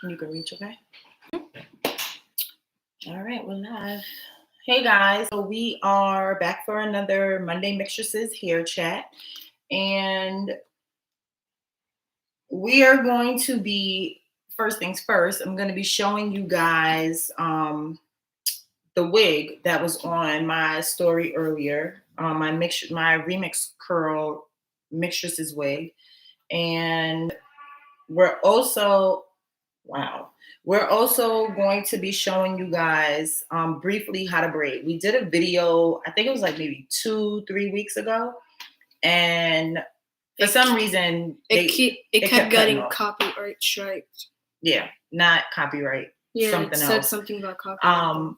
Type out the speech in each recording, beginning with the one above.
You can reach, okay? All right, we're live. Hey guys, so we are back for another Monday MixxTresses hair chat, and we are going to be, first things first, I'm going to be showing you guys the wig that was on my story earlier, my remix curl MixxTresses wig, and we're also going to be showing you guys briefly how to braid. We did a video, I think it was like maybe 2-3 weeks ago, and for some reason it kept getting copyright striked. Yeah, not copyright. Yeah, something it said else. Something about copyright.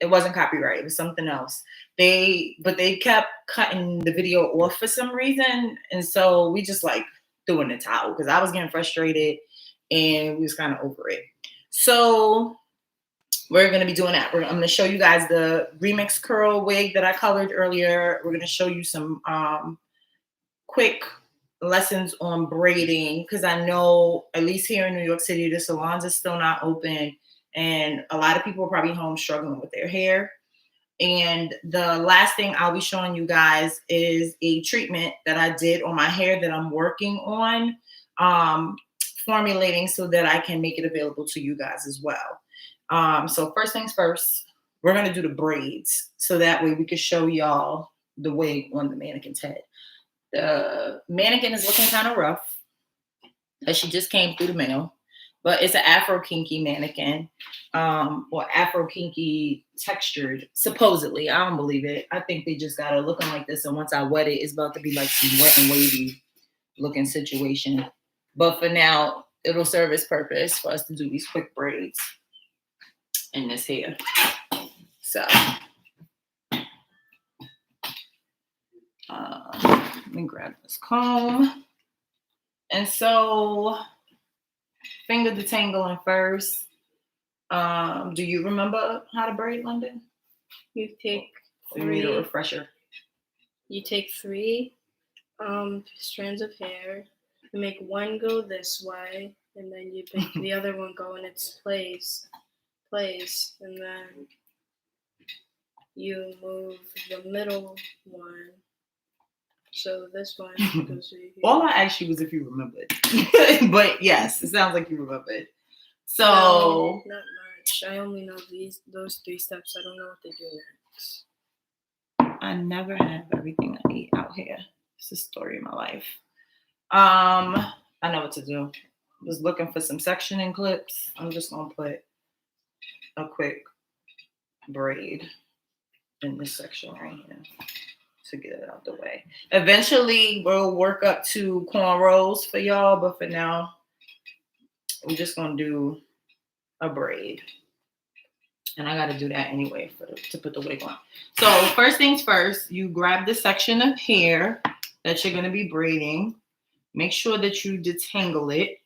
It wasn't copyright. It was something else. They kept cutting the video off for some reason, and so we just like threw in the towel because I was getting frustrated and we was kind of over it. So we're going to be doing that. I'm going to show you guys the remix curl wig that I colored earlier. We're going to show you some quick lessons on braiding because I know at least here in New York City, the salons are still not open and a lot of people are probably home struggling with their hair. And the last thing I'll be showing you guys is a treatment that I did on my hair that I'm working on formulating so that I can make it available to you guys as well. So first things first, we're going to do the braids so that way we can show y'all the wig on the mannequin's head. The mannequin is looking kind of rough as she just came through the mail, but it's an Afro kinky mannequin or Afro kinky textured, supposedly. I don't believe it. I think they just got it looking like this, and once I wet it, it's about to be like some wet and wavy looking situation. But for now, it'll serve its purpose for us to do these quick braids in this hair. So let me grab this comb. And so finger detangling first. Do you remember how to braid, London? You take three. You need a refresher. You take 3 strands of hair. You make one go this way, and then you make the other one go in its place, and then you move the middle one. So this one goes right here. All I asked you was if you remembered. But yes, it sounds like you remembered. So no, not much. I only know those 3 steps. I don't know what to do next. I never have everything I need out here. It's the story of my life. I know what to do. I was looking for some sectioning clips. I'm just gonna put a quick braid in this section right here to get it out the way. Eventually we'll work up to cornrows for y'all, but for now we're just gonna do a braid, and I got to do that anyway to put the wig on. So first things first, you grab the section of hair that you're going to be braiding. Make sure that you detangle it.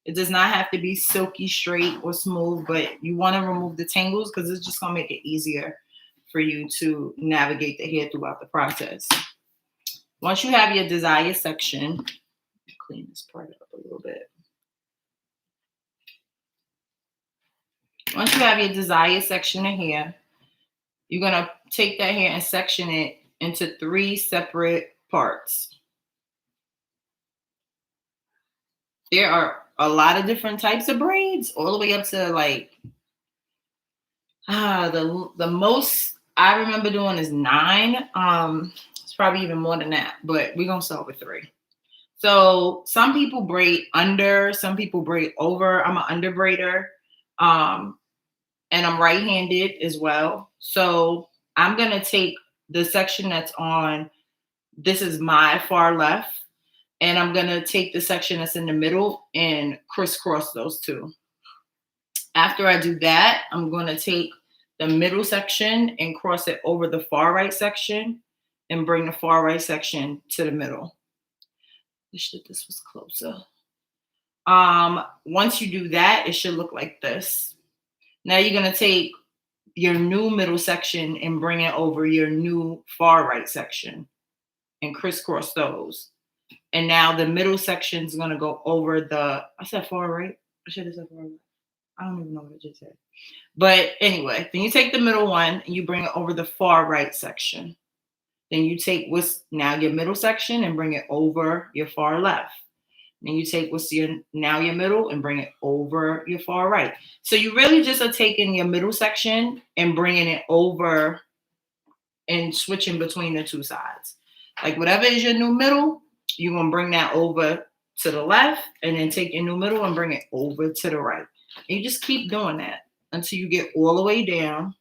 It does not have to be silky straight or smooth, but you want to remove the tangles because it's just going to make it easier for you to navigate the hair throughout the process. Once you have your desired section, clean this part up a little bit. Once you have your desired section of hair, you're going to take that hair and section it into 3 separate parts. There are a lot of different types of braids, all the way up to like, the most I remember doing is 9. It's probably even more than that, but we're going to start with 3. So some people braid under, some people braid over. I'm an under braider. And I'm right-handed as well. So I'm going to take the section that's on, this is my far left, and I'm going to take the section that's in the middle and crisscross those 2. After I do that, I'm going to take the middle section and cross it over the far right section and bring the far right section to the middle. Wish that this was closer. Once you do that, it should look like this. Now you're going to take your new middle section and bring it over your new far right section and crisscross those. And now the middle section is going to go over I said far right? I should have said far left. I don't even know what I just said. But anyway, then you take the middle one and you bring it over the far right section. Then you take what's now your middle section and bring it over your far left. Then you take what's now your middle and bring it over your far right. So you really just are taking your middle section and bringing it over and switching between the two sides. Like whatever is your new middle, you're going to bring that over to the left and then take your new middle and bring it over to the right. And you just keep doing that until you get all the way down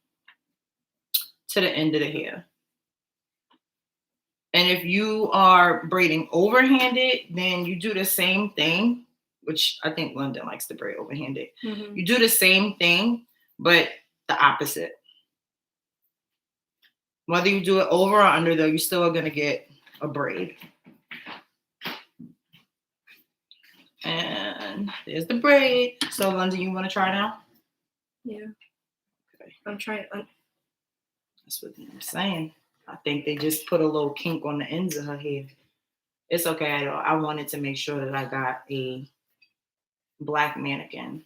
to the end of the hair. And if you are braiding overhanded, then you do the same thing, which I think London likes to braid overhanded. Mm-hmm. You do the same thing, but the opposite. Whether you do it over or under, though, you still are going to get a braid. And there's the braid. So, London, you want to try now? Yeah. Okay. I'm trying. That's what I'm saying. I think they just put a little kink on the ends of her hair. It's okay. I wanted to make sure that I got a black mannequin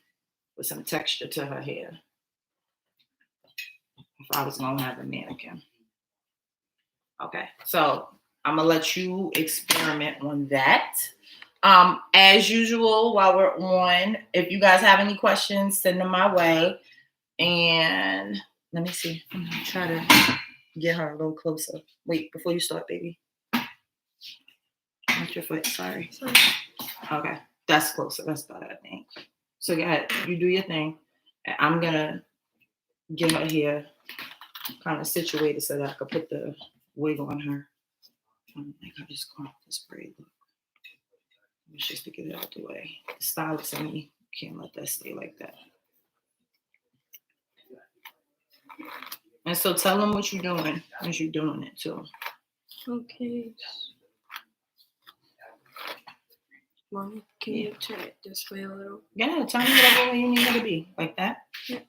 with some texture to her hair. If I was going to have a mannequin. Okay. So I'm going to let you experiment on that. As usual, while we're on, if you guys have any questions, send them my way. And let me see. I'm going to try to get her a little closer. Wait, before you start, baby. Not your foot, sorry. Okay, that's closer. That's better, I think. So go ahead, you do your thing. And I'm gonna get her hair kind of situated so that I could put the wig on her. I think I just caught this braid. It's just to get it out the way. The stylist in me can't let that stay like that. And so tell them what you're doing as you're doing it too. Okay. Mommy, can you turn it this way a little? Yeah, tell me whatever way you need it to be. Like that? Yeah.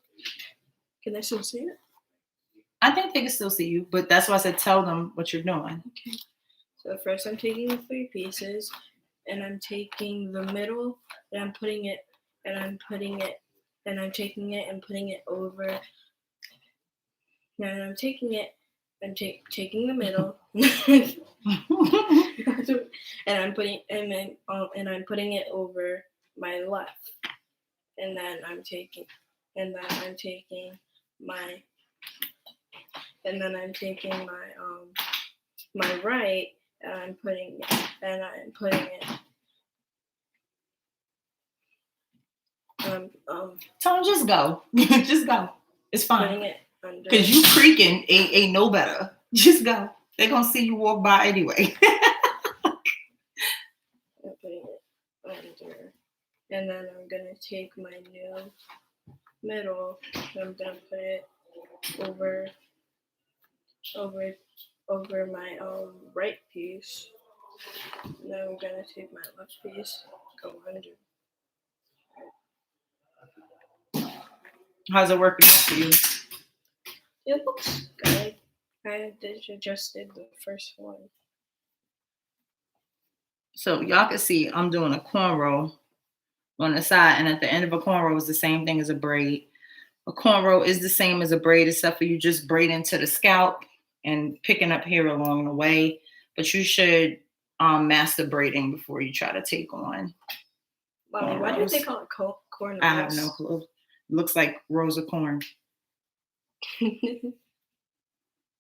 Can I still see it? I think they can still see you, but that's why I said tell them what you're doing. Okay. So first I'm taking the 3 pieces and I'm taking the middle and I'm putting it and I'm putting it and I'm taking it and putting it over. And I'm taking it and taking the middle and I'm putting I'm putting it over my left. And then I'm taking my my right and I'm putting it Tell them just go. Just go. It's fine. Putting it under. Because you creaking ain't no better. Just go. They're gonna see you walk by anyway. I'm putting it under. And then I'm gonna take my new middle and I'm gonna put it over my right piece. And then I'm gonna take my left piece, go under. How's it working out for you? It looks good. I just did the first one. So y'all can see I'm doing a cornrow on the side, and at the end of a cornrow is the same thing as a braid. A cornrow is the same as a braid, except for you just braid into the scalp and picking up hair along the way. But you should master braiding before you try to take on. Wow, why did they call it cornrows? I have no clue. Looks like rows of corn.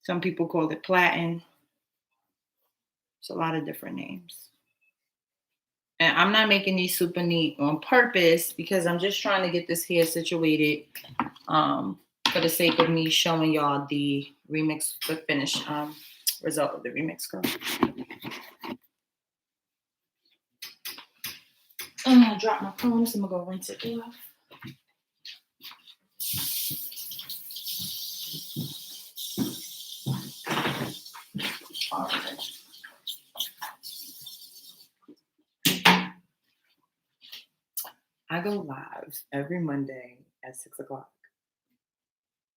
Some people call it plaiting. It's a lot of different names. And I'm not making these super neat on purpose because I'm just trying to get this hair situated for the sake of me showing y'all the finished result of the remix curl. I'm gonna drop my combs. I'm gonna go rinse it off. All right. I go live every Monday at 6:00.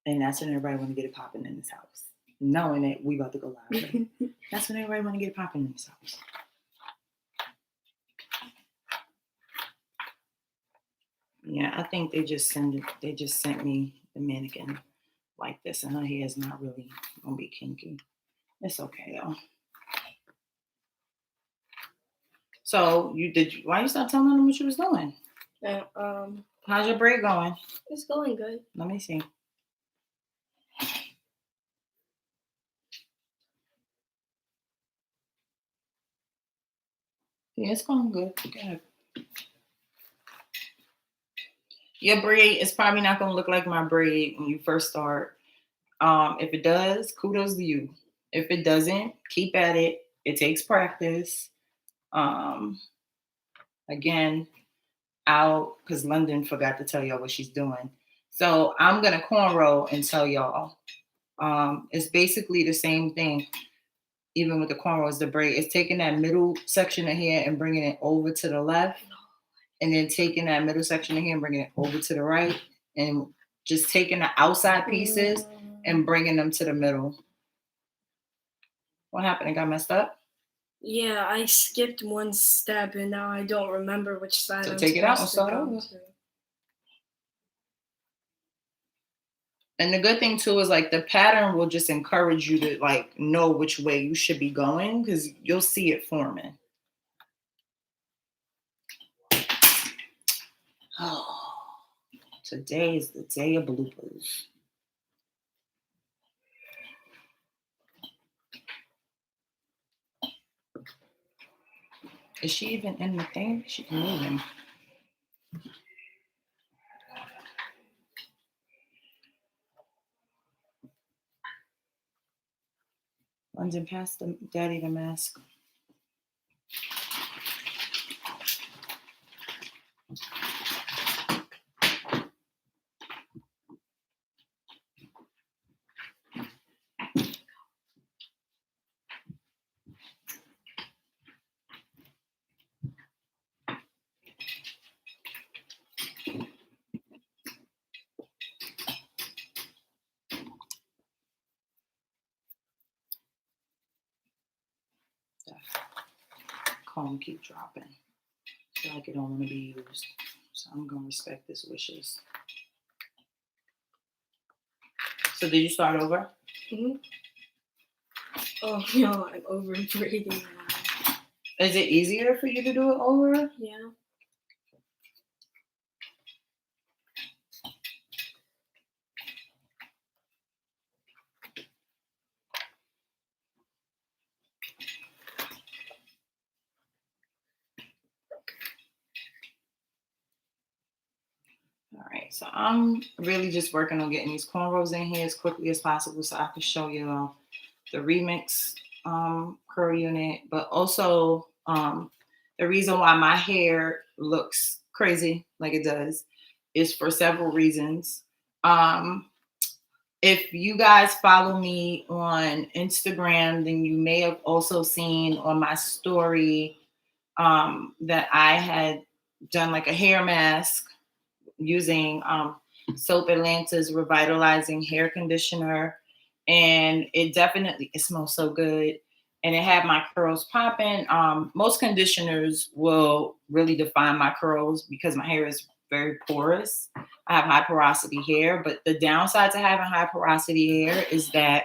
And that's when everybody want to get it popping in this house. Knowing that we about to go live. Right? That's when everybody want to get it popping in this house. Yeah, I think they just sent me the mannequin like this, and her hair is not really gonna be kinky. It's okay though. So why you start telling them what you was doing? Yeah, How's your braid going? it's going good. Let me see. Yeah, it's going good. Good. Your braid is probably not gonna look like my braid when you first start. If it does, kudos to you. If it doesn't, keep at it. It takes practice. Um, Again, because London forgot to tell y'all what she's doing. So I'm gonna cornrow and tell y'all. It's basically the same thing, even with the cornrows, the braid. It's taking that middle section of hair and bringing it over to the left, and then taking that middle section of hair and bringing it over to the right, and just taking the outside pieces and bringing them to the middle. What happened? It got messed up? Yeah, I skipped one step and now I don't remember which side So I'm take it out and supposed start to over. go to. And the good thing too is like the pattern will just encourage you to like know which way you should be going because you'll see it forming. Oh, today is the day of bloopers. Is she even in the thing? She's moving. London, pass daddy the mask. Comb keep dropping. I feel like it don't want to be used. So I'm gonna respect this wishes. So did you start over? Mm-hmm. Oh no, I'm over braiding now. Is it easier for you to do it over? Yeah. All right, so I'm really just working on getting these cornrows in here as quickly as possible so I can show you the remix curl unit, but also the reason why my hair looks crazy like it does is for several reasons. If you guys follow me on Instagram, then you may have also seen on my story that I had done like a hair mask using Soap Atlanta's revitalizing hair conditioner, and it smells so good, and it had my curls popping. Most conditioners will really define my curls because my hair is very porous. I have high porosity hair, but the downside to having high porosity hair is that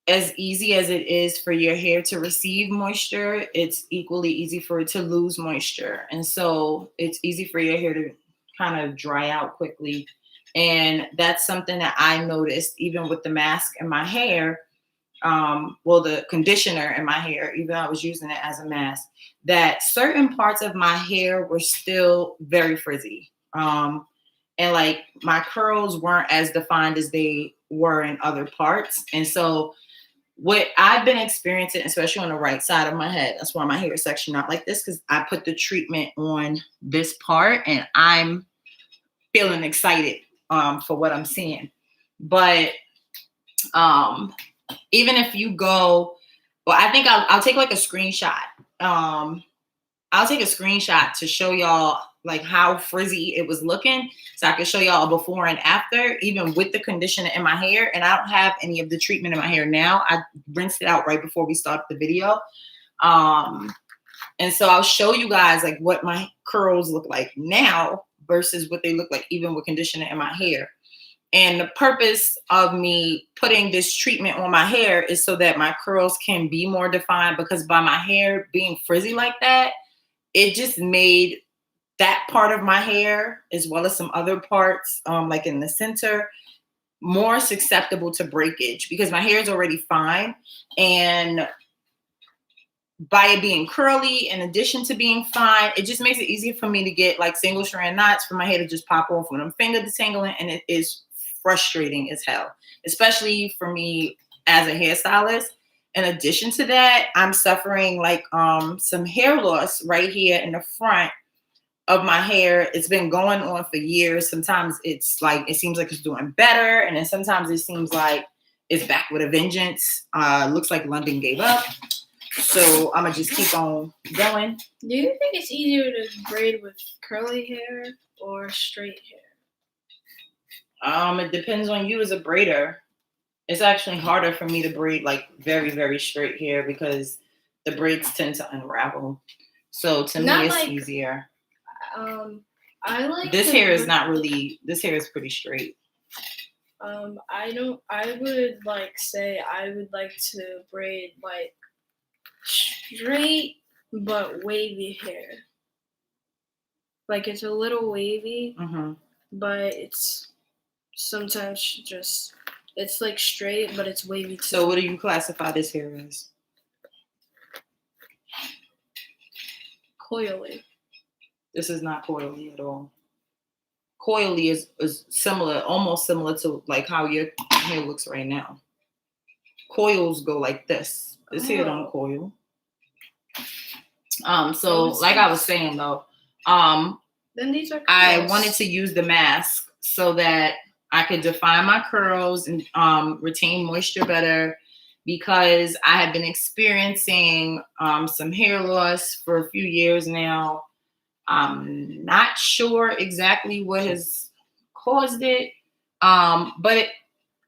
as easy as it is for your hair to receive moisture, it's equally easy for it to lose moisture. And so it's easy for your hair to kind of dry out quickly. And that's something that I noticed even with the mask in my hair. The conditioner in my hair, even though I was using it as a mask, that certain parts of my hair were still very frizzy. And like my curls weren't as defined as they were in other parts. And so what I've been experiencing, especially on the right side of my head, that's why my hair is sectioned out like this, because I put the treatment on this part and I'm feeling excited for what I'm seeing. But even if you go, well, I think I'll take like a screenshot. I'll take a screenshot to show y'all like how frizzy it was looking, so I can show y'all a before and after, even with the conditioner in my hair. And I don't have any of the treatment in my hair now. I rinsed it out right before we started the video. And so I'll show you guys like what my curls look like now versus what they look like even with conditioner in my hair. And the purpose of me putting this treatment on my hair is so that my curls can be more defined, because by my hair being frizzy like that, it just made that part of my hair, as well as some other parts, like in the center, more susceptible to breakage because my hair is already fine. And by it being curly, in addition to being fine, it just makes it easier for me to get like single strand knots for my hair to just pop off when I'm finger detangling. And it is frustrating as hell, especially for me as a hairstylist. In addition to that, I'm suffering like some hair loss right here in the front of my hair. It's been going on for years. Sometimes it's like, it seems like it's doing better. And then sometimes it seems like it's back with a vengeance. Looks like London gave up. So I'm gonna just keep on going. Do you think it's easier to braid with curly hair or straight hair? It depends on you as a braider. It's actually harder for me to braid like very, very straight hair because the braids tend to unravel. So to me, it's easier. I like this hair is not really. This hair is pretty straight. I would like say I would like to braid like straight but wavy hair. Like it's a little wavy, but it's sometimes just, it's like straight, but it's wavy too. So what do you classify this hair as? Coily. This is not coily at all. Coily is similar, almost similar to like how your hair looks right now. Coils go like this. This hair don't coil. So like I was saying though, then these are curls. I wanted to use the mask so that I could define my curls and retain moisture better, because I have been experiencing some hair loss for a few years now. I'm not sure exactly what has caused it, but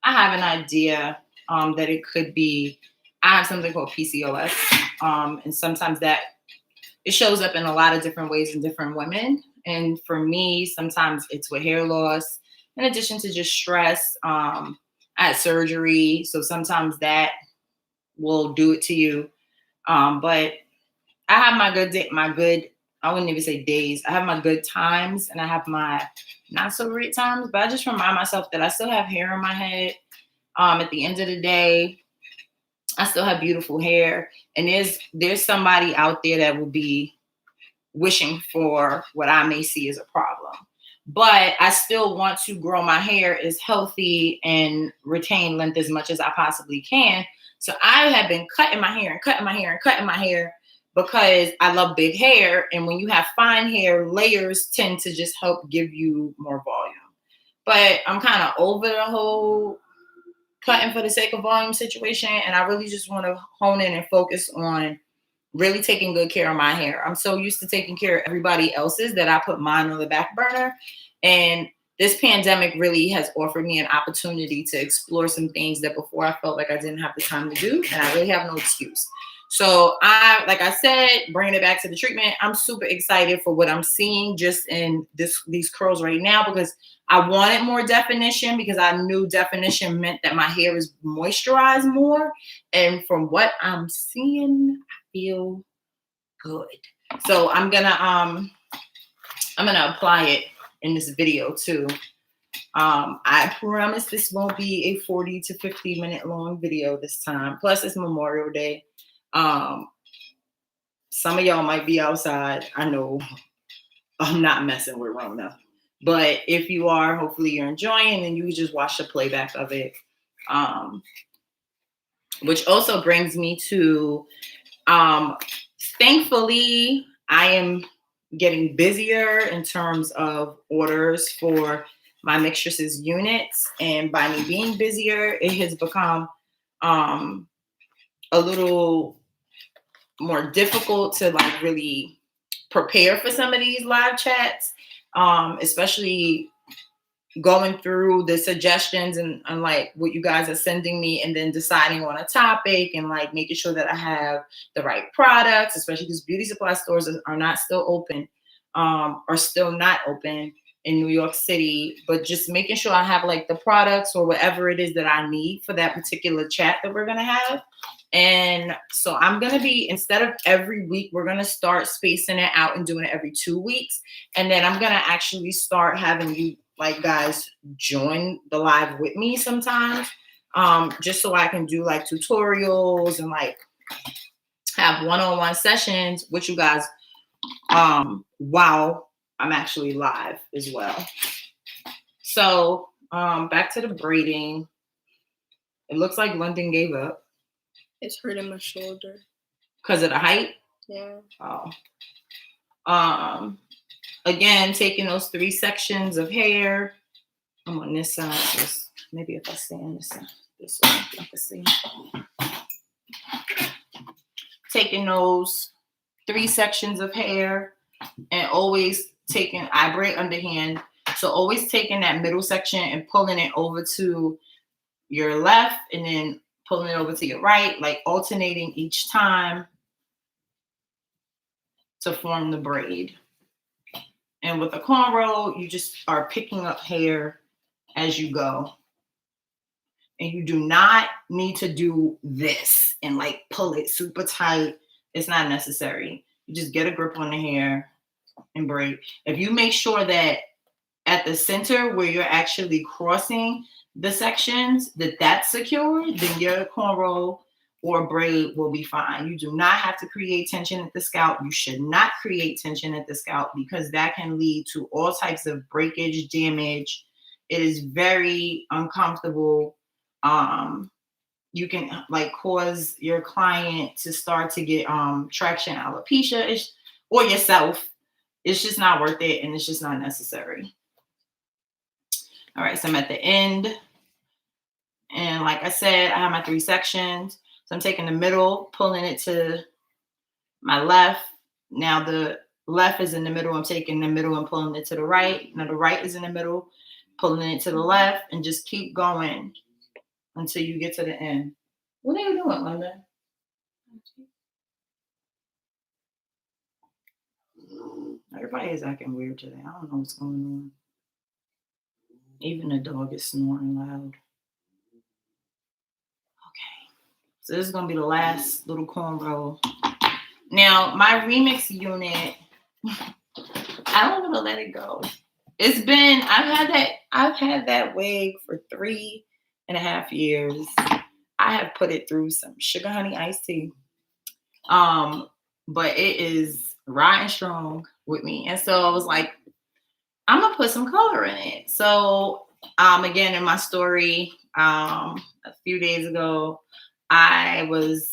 I have an idea that it could be, I have something called PCOS, and sometimes that it shows up in a lot of different ways in different women. And for me, sometimes it's with hair loss, in addition to just stress. I had surgery, so sometimes that will do it to you. But I have my good, I wouldn't even say days. I have my good times and I have my not so great times, but I just remind myself that I still have hair in my head. At the end of the day, I still have beautiful hair, and there's somebody out there that will be wishing for what I may see as a problem. But I still want to grow my hair as healthy and retain length as much as I possibly can. So I have been cutting my hair and cutting my hair and cutting my hair because I love big hair. And when you have fine hair, layers tend to just help give you more volume. But I'm kind of over the whole cutting for the sake of volume situation. And I really just want to hone in and focus on really taking good care of my hair. I'm so used to taking care of everybody else's that I put mine on the back burner. And this pandemic really has offered me an opportunity to explore some things that before I felt like I didn't have the time to do. And I really have no excuse. So like I said, bringing it back to the treatment, I'm super excited for what I'm seeing just in these curls right now, because I wanted more definition, because I knew definition meant that my hair is moisturized more. And from what I'm seeing, I feel good. So I'm gonna apply it in this video too. I promise this won't be a 40 to 50 minute long video this time. Plus it's Memorial Day. Some of y'all might be outside. I know I'm not messing with Rona, but if you are, hopefully you're enjoying and you just watch the playback of it. Which also brings me to, thankfully, I am getting busier in terms of orders for my MixxTresses units. And by me being busier, it has become a little more difficult to like really prepare for some of these live chats, especially going through the suggestions and like what you guys are sending me, and then deciding on a topic and like making sure that I have the right products, especially because beauty supply stores are not still open, are still not open in New York City, but just making sure I have like the products or whatever it is that I need for that particular chat that we're gonna have. And so I'm gonna be, instead of every week, we're gonna start spacing it out and doing it every 2 weeks. And then I'm gonna actually start having you like guys join the live with me sometimes. Just so I can do like tutorials and like have one-on-one sessions with you guys while I'm actually live as well. So back to the braiding. It looks like London gave up. It's hurting my shoulder. Because of the height? Yeah. Oh. Again, taking those 3 sections of hair. I'm on this side. So maybe if I stay on this side, this way, I can see. Taking those 3 sections of hair and always taking, I braid underhand. So always taking that middle section and pulling it over to your left and then pulling it over to your right, like alternating each time to form the braid. And with a cornrow, you just are picking up hair as you go. And you do not need to do this and like pull it super tight. It's not necessary. You just get a grip on the hair and braid. If you make sure that at the center where you're actually crossing the sections, that's secure, then your cornrow or braid will be fine. You do not have to create tension at the scalp. You should not create tension at the scalp because that can lead to all types of breakage, damage. It is very uncomfortable. You can like cause your client to start to get traction alopecia or yourself. It's just not worth it and it's just not necessary. All right, so I'm at the end. And like I said, I have my 3 sections. So I'm taking the middle, pulling it to my left. Now the left is in the middle. I'm taking the middle and pulling it to the right. Now the right is in the middle, pulling it to the left, and just keep going until you get to the end. What are you doing, Linda? Everybody is acting weird today. I don't know what's going on. Even the dog is snoring loud. Okay. So this is going to be the last little cornrow. Now, my remix unit, I don't want to let it go. It's been, I've had that wig for 3.5 years. I have put it through some sugar honey iced tea. But it is riding strong with me. And so I was like, I'm gonna put some color in it. So again, in my story, a few days ago, I was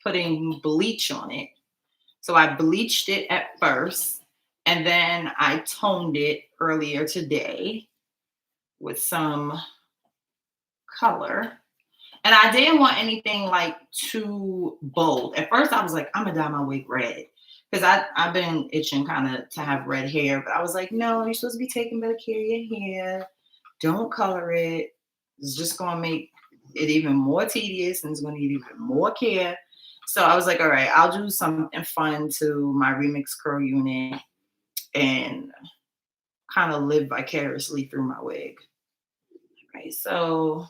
putting bleach on it. So I bleached it at first, and then I toned it earlier today with some color. And I didn't want anything like too bold. At first, I was like, I'm gonna dye my wig red because I've been itching kind of to have red hair. But I was like, no, you're supposed to be taking better care of your hair. Don't color it. It's just gonna make it even more tedious and it's gonna need even more care. So I was like, all right, I'll do something fun to my remix curl unit and kind of live vicariously through my wig. All right, so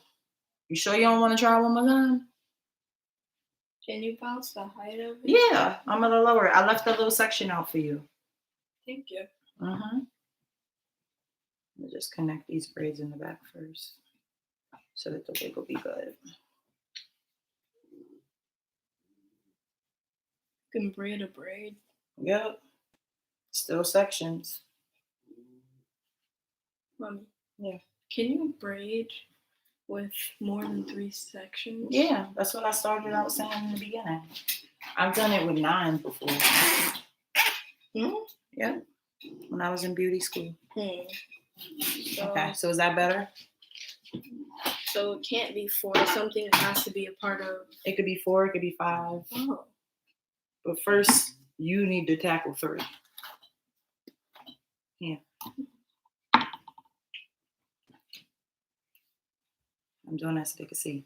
you sure you don't want to try one more time? Can you bounce the height of it? Yeah, I'm gonna lower it. I left a little section out for you. Thank you. Let me just connect these braids in the back first so that the wig will be good. You can braid a braid. Yep. Still sections. Mommy. Yeah. Can you braid with more than 3 sections? Yeah, that's what I started out saying in the beginning. I've done it with 9 before. Yeah, when I was in beauty school. Okay, so is that better? So it can't be 4 something. It has to be a part of. It could be 4. It could be 5. Oh. But first, you need to tackle 3. Yeah. I'm doing that so they can see.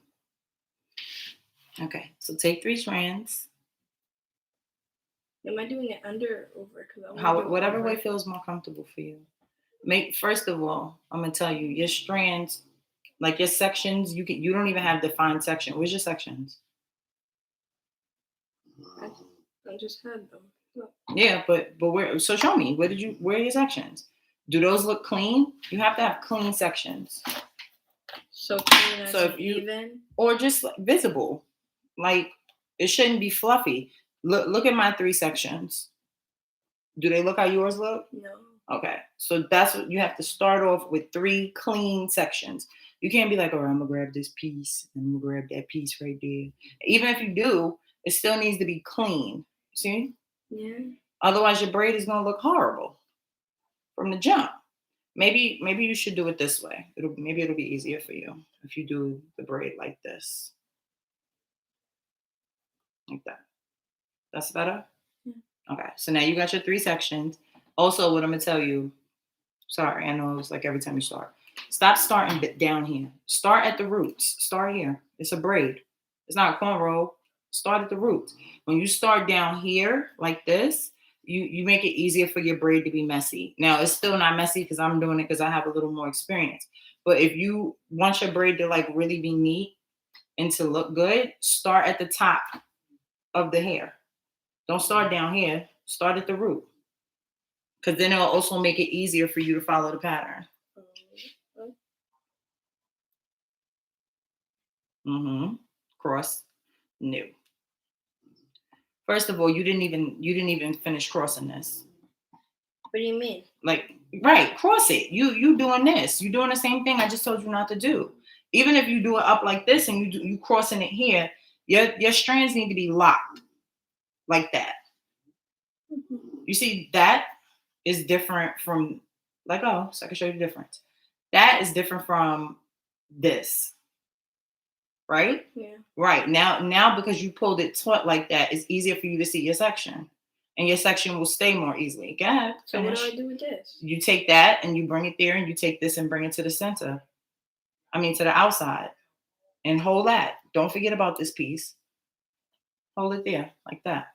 Okay, so take 3 strands. Am I doing it under or over? Whatever way feels more comfortable for you. First of all, I'm gonna tell you, your strands, like your sections, you don't even have defined section. Where's your sections? I just had them. Look. Yeah, but where? So show me. Where are your sections? Do those look clean? You have to have clean sections. So clean as if you even, or just visible, like it shouldn't be fluffy. Look at my 3 sections. Do they look how yours look? no. Okay, so that's what you have to start off with, 3 clean sections. You can't be like, oh, I'm gonna grab this piece and I'm gonna grab that piece right there. Even if you do, it still needs to be clean. See? Yeah. Otherwise, your braid is gonna look horrible from the jump. Maybe you should do it this way. Maybe it'll be easier for you if you do the braid like this, like that. That's better. Yeah. Okay, so now you got your 3 sections. Also, what I'm gonna tell you. Sorry, I know it's like every time you start. Stop starting down here. Start at the roots. Start here. It's a braid. It's not a cornrow. Start at the roots. When you start down here like this, you make it easier for your braid to be messy. Now, it's still not messy because I'm doing it because I have a little more experience. But if you want your braid to like really be neat and to look good, start at the top of the hair. Don't start down here. Start at the root. Because then it'll also make it easier for you to follow the pattern. Cross, new. First of all, you didn't even finish crossing this. What do you mean? Like, right, cross it. You doing this. You doing the same thing I just told you not to do. Even if you do it up like this and you crossing it here, your strands need to be locked like that. You see, that is different from so I can show you the difference. That is different from this. Right? Yeah. Right. Now because you pulled it taut like that, it's easier for you to see your section. And your section will stay more easily. Go ahead. So what do I do with this? You take that and you bring it there, and you take this and bring it to the center. To the outside. And hold that. Don't forget about this piece. Hold it there like that.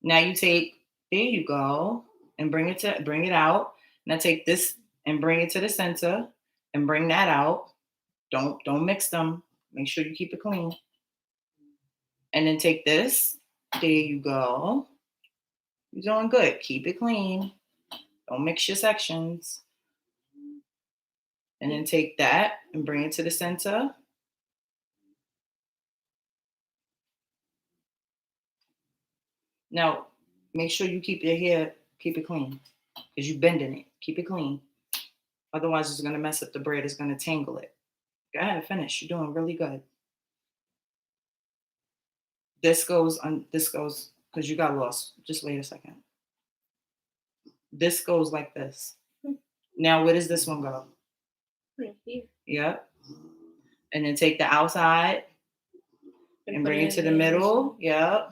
Now you take, there you go, and bring it out. Now take this and bring it to the center and bring that out. Don't mix them. Make sure you keep it clean. And then take this. There you go. You're doing good. Keep it clean. Don't mix your sections. And then take that and bring it to the center. Now, make sure you keep your hair, keep it clean. Because you're bending it. Keep it clean. Otherwise, it's going to mess up the braid. It's going to tangle it. Go ahead, finish. You're doing really good. This goes, because you got lost. Just wait a second. This goes like this. Now, where does this one go? Right here. Yep. And then take the outside and bring it to the middle. Yep.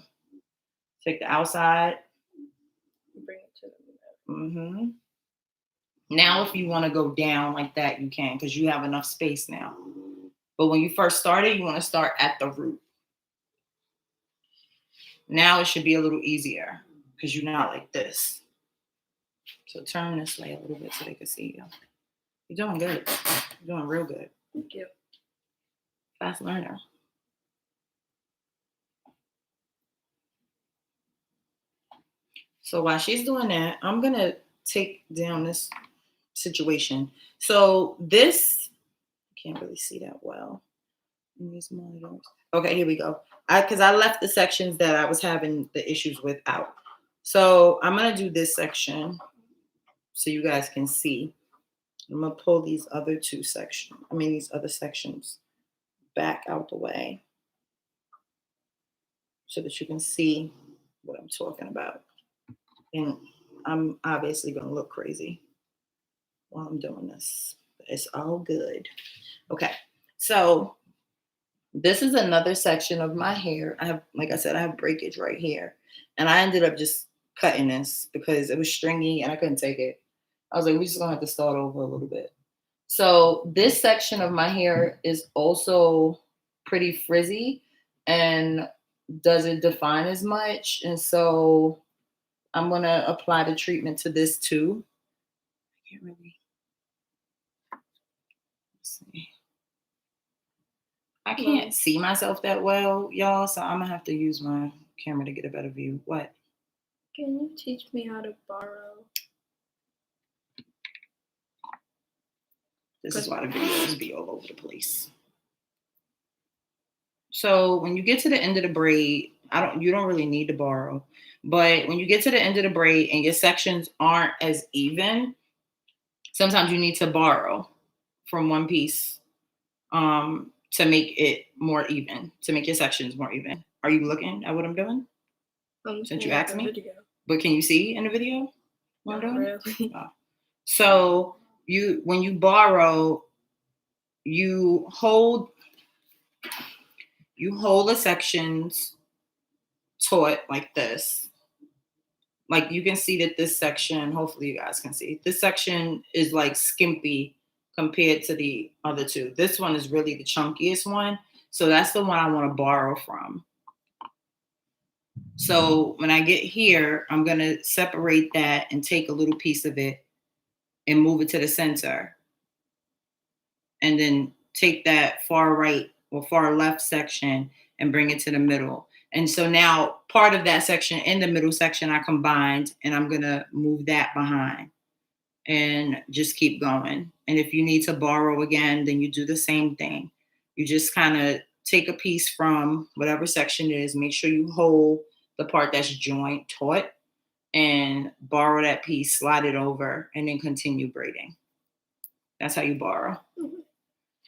Take the outside. Bring it to the middle. Now, if you want to go down like that, you can, because you have enough space now. But when you first started, you want to start at the root. Now it should be a little easier because you're not like this. So turn this way a little bit so they can see you. You're doing good. You're doing real good. Thank you. Fast learner. So while she's doing that, I'm going to take down this situation. So this, I can't really see that well in these monitors. Okay, here we go. Because I left the sections that I was having the issues with out. So I'm going to do this section so you guys can see. I'm going to pull these other these other sections back out the way so that you can see what I'm talking about. And I'm obviously going to look crazy while I'm doing this. But it's all good. Okay, so this is another section of my hair. I have, like I said, I have breakage right here. And I ended up just cutting this because it was stringy and I couldn't take it. I was like, we're just going to have to start over a little bit. So this section of my hair is also pretty frizzy and doesn't define as much. And so I'm going to apply the treatment to this too. I can't really see. I can't see myself that well, y'all, so I'm going to have to use my camera to get a better view. What? Can you teach me how to borrow? This is why the videos be all over the place. So when you get to the end of the braid, you don't really need to borrow. But when you get to the end of the braid and your sections aren't as even, sometimes you need to borrow from one piece to make it more even, to make your sections more even. Are you looking at what I'm doing? Since you asked me? Video. But can you see in the video what I'm doing? Really. Oh. So when you borrow, you hold the sections taut like this. Like you can see that this section, hopefully you guys can see, this section is like skimpy compared to the other two. This one is really the chunkiest one. So that's the one I want to borrow from. So when I get here, I'm going to separate that and take a little piece of it and move it to the center. And then take that far right or far left section and bring it to the middle. And so now part of that section in the middle section I combined, and I'm going to move that behind and just keep going. And if you need to borrow again, then you do the same thing. You just kind of take a piece from whatever section it is, make sure you hold the part that's joint taut and borrow that piece, slide it over, and then continue braiding. That's how you borrow. Mm-hmm.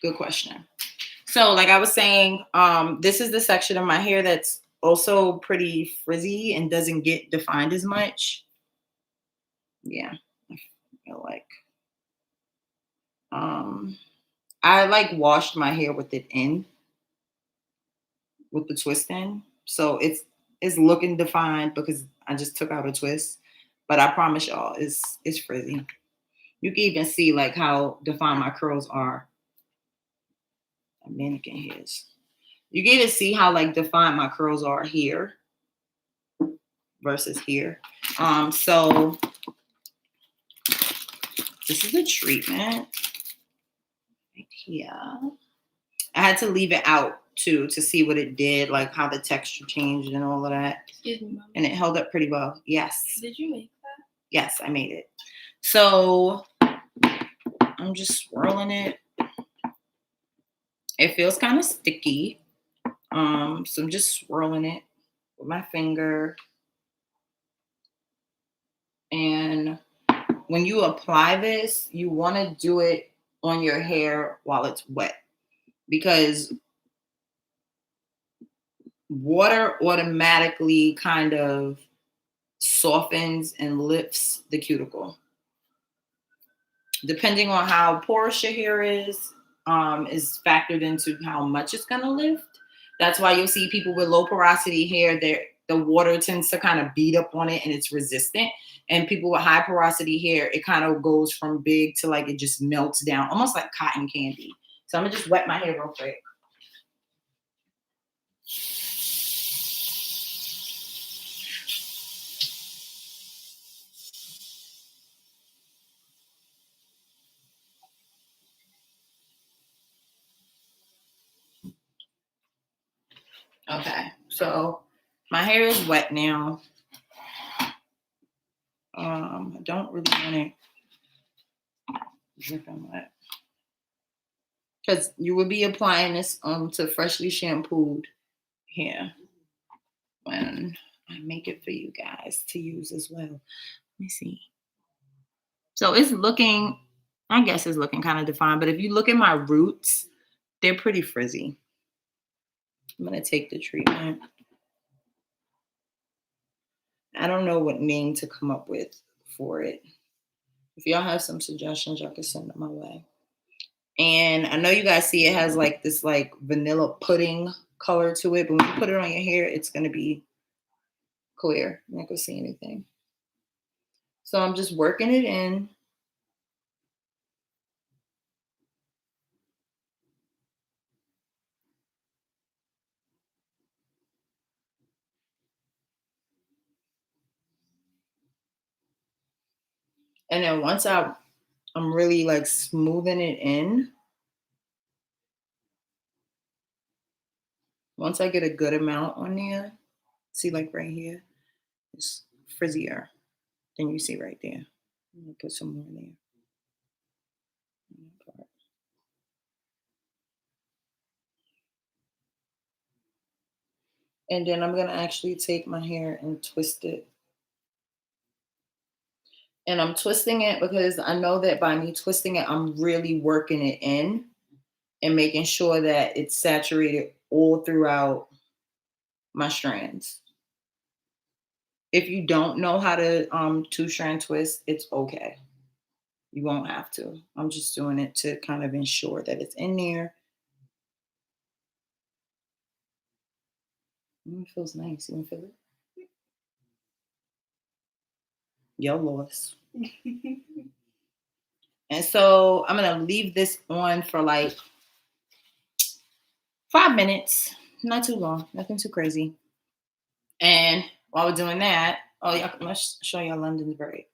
Good question. So like I was saying, this is the section of my hair that's also pretty frizzy and doesn't get defined as much. Yeah, I feel like. I like washed my hair with it in, with the twist in. So it's looking defined because I just took out a twist. But I promise y'all, it's frizzy. You can even see like how defined my curls are. A mannequin hairs. You can even see how like defined my curls are here versus here. So this is a treatment right here. I had to leave it out too to see what it did, like how the texture changed and all of that. Excuse me, Mom. And it held up pretty well. Yes. Did you make that? Yes, I made it. So I'm just swirling it. It feels kind of sticky. So I'm just swirling it with my finger. And when you apply this, you want to do it on your hair while it's wet, because water automatically kind of softens and lifts the cuticle. Depending on how porous your hair is factored into how much it's going to lift. That's why you'll see people with low porosity hair, the water tends to kind of beat up on it and it's resistant. And people with high porosity hair, it kind of goes from big to like it just melts down, almost like cotton candy. So I'm going to just wet my hair real quick. Okay, so my hair is wet now. I don't really want it dripping wet, because you would be applying this to freshly shampooed hair when I make it for you guys to use as well. Let me see. So it's looking, I guess it's looking kind of defined, but if you look at my roots, they're pretty frizzy. I'm going to take the treatment. I don't know what name to come up with for it. If y'all have some suggestions, y'all can send them my way. And I know you guys see it has like this like vanilla pudding color to it, but when you put it on your hair, it's going to be clear. You're not going to see anything. So I'm just working it in. And then once I'm really like smoothing it in, once I get a good amount on there, see like right here, it's frizzier than you see right there. I'm gonna put some more there. And then I'm gonna actually take my hair and twist it. And I'm twisting it because I know that by me twisting it, I'm really working it in and making sure that it's saturated all throughout my strands. If you don't know how to two-strand twist, it's okay. You won't have to. I'm just doing it to kind of ensure that it's in there. It feels nice. You want to feel it? Yo, loss. And so I'm gonna leave this on for like 5 minutes. Not too long, nothing too crazy. And while we're doing that, let's show y'all London's braid.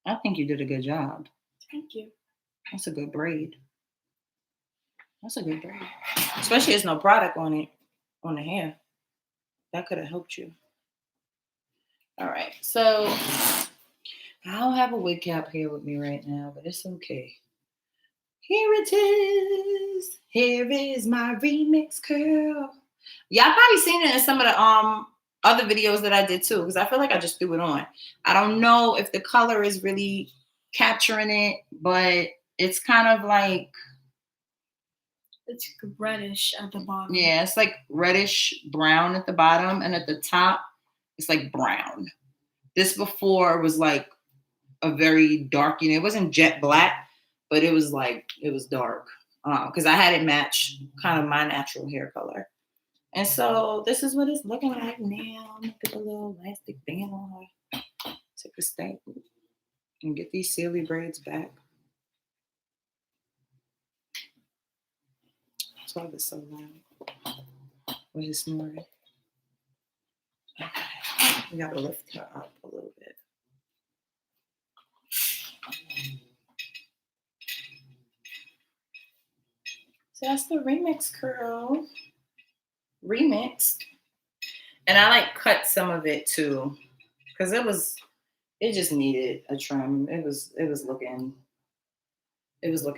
I think you did a good job. Thank you. That's a good braid. That's a good braid. Especially there's no product on it, on the hair. That could have helped you. All right, so I don't have a wig cap here with me right now, but it's okay. Here it is. Here is my remix curl. Y'all probably seen it in some of the other videos that I did too, because I feel like I just threw it on. I don't know if the color is really capturing it, but it's kind of like, it's reddish at the bottom. Yeah, it's like reddish brown at the bottom, and at the top, it's like brown. This before was like a very dark, it wasn't jet black, but it was dark because I had it match kind of my natural hair color. And so this is what it's looking like now. I'm gonna put a little elastic band on her. Take a stamp and get these silly braids back. That's why it's so loud with his snoring. Okay, we gotta lift her up a little bit. So that's the remix curl. Remixed. And I like cut some of it too, because it just needed a trim. It was looking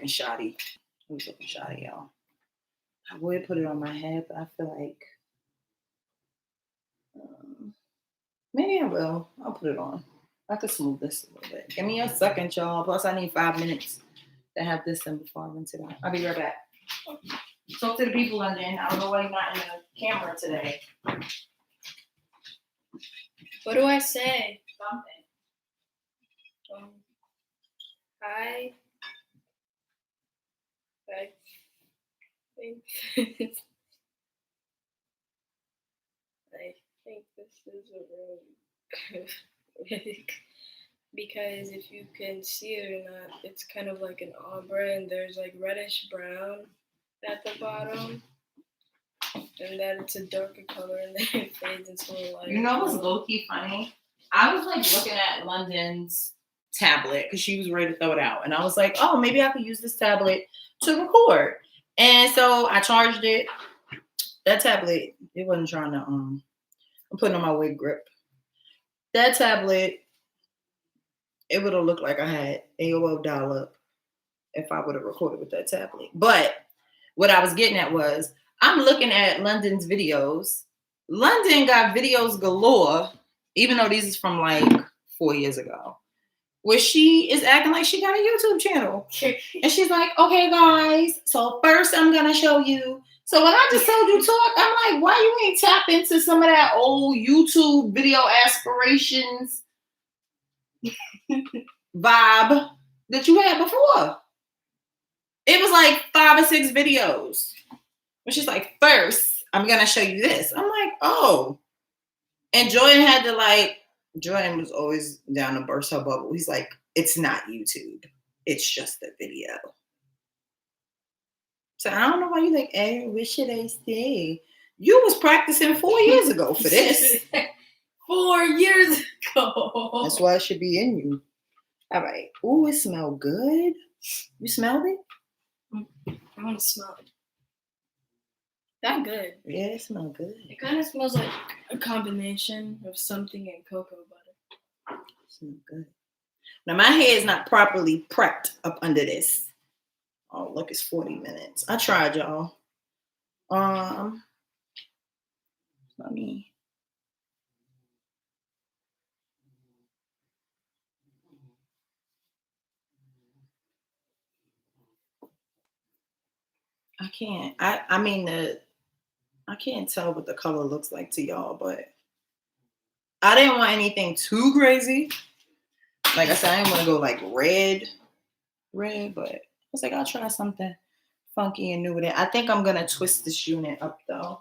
shoddy. It was looking shoddy, y'all. I would put it on my head, but I feel like maybe I will. I'll put it on. I could smooth this a little bit. Give me a second, y'all. Plus, I need 5 minutes to have this in before I rinse it out. I'll be right back. Talk to the people, London. I don't know why you're not in the camera today. What do I say? Something. Hi. I think I think this is a really good wig because if you can see it or not, it's kind of like an ombre and there's like reddish brown at the bottom. And then it's a darker color and then it fades into a lighter. You know what's low-key funny? I was like looking at London's tablet because she was ready to throw it out. And I was like, oh, maybe I could use this tablet to record. And so I charged it. That tablet, it wasn't trying to, I'm putting on my wig grip. That tablet, it would have looked like I had AOL dial-up if I would have recorded with that tablet. But what I was getting at was, I'm looking at London's videos. London got videos galore, even though these is from like 4 years ago, where she is acting like she got a YouTube channel. And she's like, okay, guys, so first I'm going to show you. So when I just told you talk, I'm like, why you ain't tap into some of that old YouTube video aspirations vibe that you had before? It was like 5 or 6 videos. But she's like, first, I'm going to show you this. I'm like, oh. And Jordan had to Jordan was always down to burst her bubble. He's like, it's not YouTube. It's just a video. So I don't know why you like, hey, what should I say? You was practicing 4 years ago for this. 4 years ago. That's why it should be in you. All right. Ooh, it smells good. You smelled it? I want to smell it. That good. Yeah, it smells good. It kind of smells like a combination of something and cocoa butter. It smells good. Now my hair is not properly prepped up under this. Oh, look, it's 40 minutes. I tried, y'all. Let me. I can't. I mean I can't tell what the color looks like to y'all, but I didn't want anything too crazy. Like I said, I didn't want to go like red, but I was like, I'll try something funky and new with it. I think I'm gonna twist this unit up though.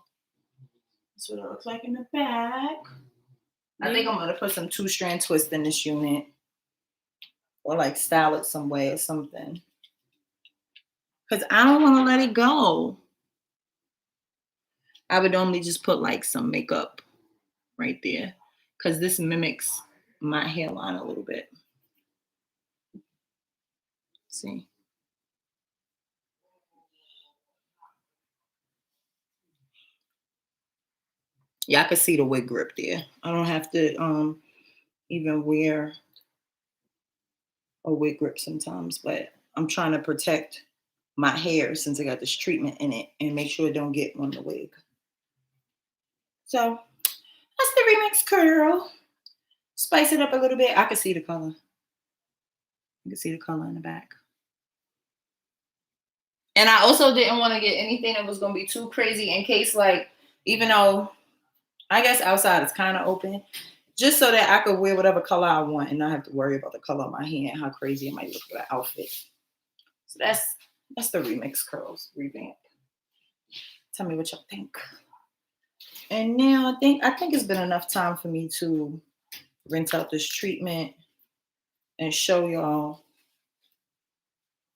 That's what it looks like in the back. I think I'm gonna put some 2-strand twist in this unit, or like style it some way or something. Cause I don't want to let it go. I would normally just put like some makeup right there, cause this mimics my hairline a little bit. See. Yeah, I can see the wig grip there. I don't have to even wear a wig grip sometimes, but I'm trying to protect my hair since I got this treatment in it and make sure it don't get on the wig. So that's the remix curl. Spice it up a little bit. I can see the color. You can see the color in the back. And I also didn't want to get anything that was going to be too crazy in case, like, even though I guess outside it's kind of open, just so that I could wear whatever color I want and not have to worry about the color of my hair and how crazy it might look for the outfit. So that's the remix curls revamp. Tell me what y'all think. And now I think it's been enough time for me to rinse out this treatment and show y'all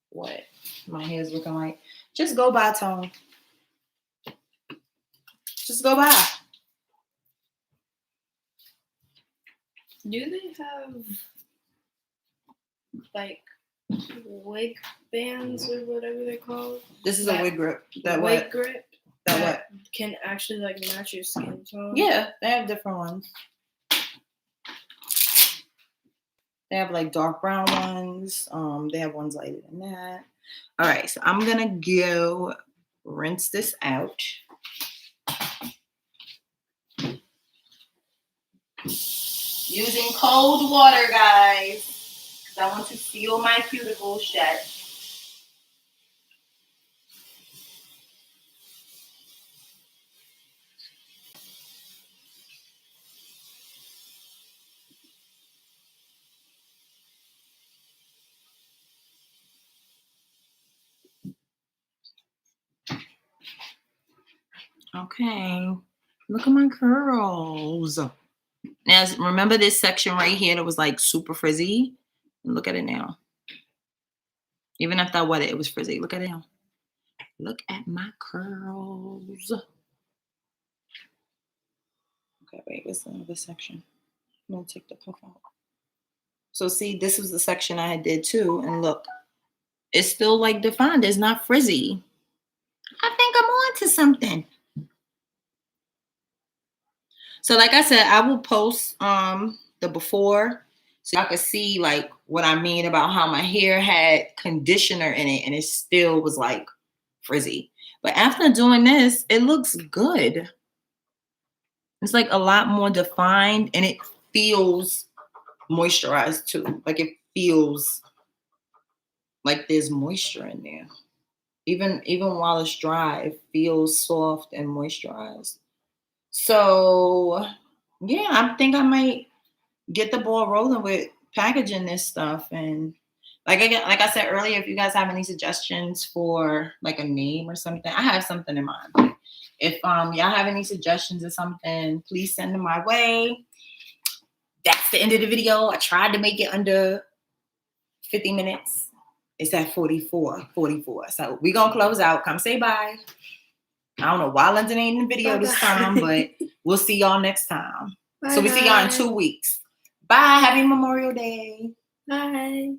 what my hair is looking like. Just go by, Tone. Just go by. Do they have like wig bands or whatever they're called? This is a wig grip. Wig grip that what? Can actually like match your skin tone. Yeah, they have different ones. They have like dark brown ones. They have ones lighter than that. All right, so I'm gonna go rinse this out. Using cold water, guys, because I want to seal my cuticles shut. Okay, look at my curls. Now, remember this section right here that was like super frizzy? Look at it now. Even after I wet it, it was frizzy. Look at it now. Look at my curls. Okay, wait, what's the other section? I'm gonna take the puff out. So see, this was the section I did too, and look, it's still like defined. It's not frizzy. I think I'm on to something. So like I said, I will post the before so y'all can see like what I mean about how my hair had conditioner in it and it still was like frizzy. But after doing this, it looks good. It's like a lot more defined and it feels moisturized too. Like it feels like there's moisture in there. Even while it's dry, it feels soft and moisturized. So yeah, I think I might get the ball rolling with packaging this stuff. And like I said earlier, if you guys have any suggestions for like a name or something, I have something in mind. But if y'all have any suggestions or something, please send them my way. That's the end of the video. I tried to make it under 50 minutes. It's at 44. So we're gonna close out. Come say bye. I don't know why London ain't in the video this time, but we'll see y'all next time. So we see y'all in 2 weeks. Bye. Happy Memorial Day. Bye.